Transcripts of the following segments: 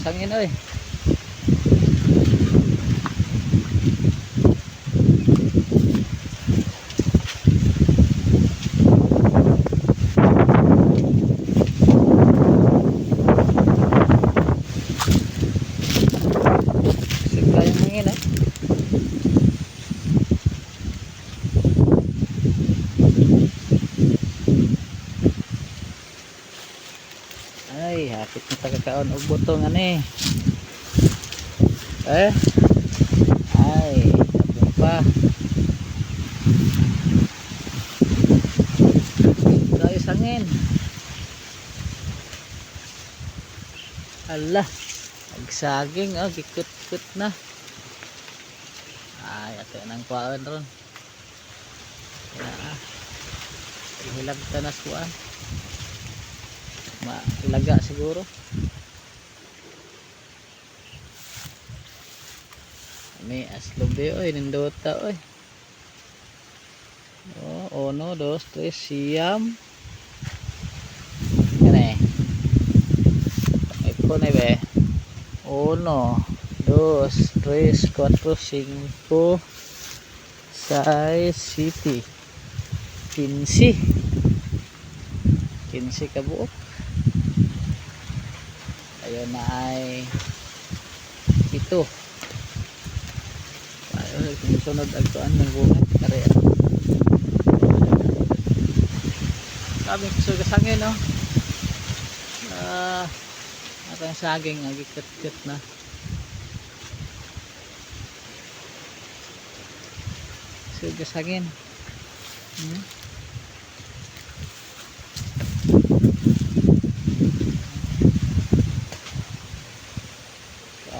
Sangin oy. Sigla yung hangin eh. Ay, hapit na tagakaon og butong ani. Ay, tapos pa. Tayo sangin. Allah, nagsaging oh, gikut-kut na. Ay, ato nang kuhaan ron. Hilag tanas kuhaan. Ilaga siguro. May aslobe oy, nindota oy. Oh, 1, 2, 3, siyam. Kani. Iko na be. 1, 2, 3, 4, 5, 6, 7, 15. 15 ka buok. Ayun na ay 7. Ayun, sunod agtuan ng bunga. Kare. Kami kusog sangin no. Atang saging agikit-kit na. Kusog sangin.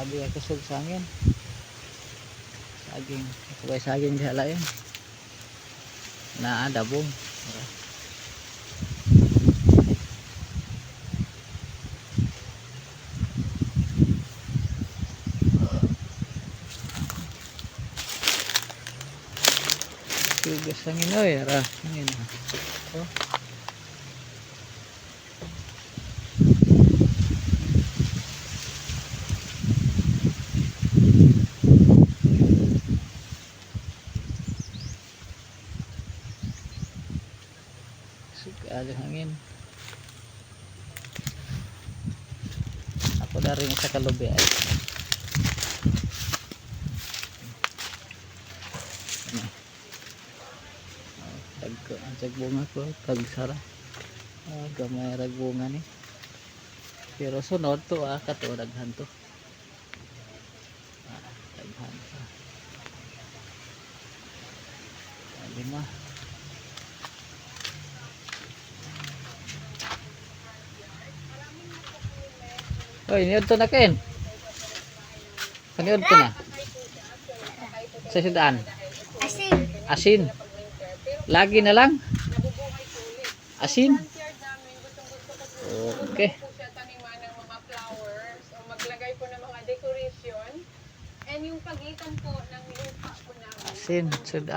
Sabi ako kusog sangin. Saging, sabay saging diha lain. Na dabong. Sugas sangin oy, ara. Sangin. Oh. Ada hangin. Ako na rin sa kalubi ay. Tagbunga ko, tagsara. Gamay ragbunga ni. Pero sunod to kato daghan to. Daghan pa. 5. Oy, niod to na ken. Kaniod to na. Sa sidaan. Asin. Asin. Lagi na lang. Asin. Okay. Taniman ng mga flowers o maglagay po ng mga decoration and yung pagitan po ng lupa po namin. Asin. Sidaan.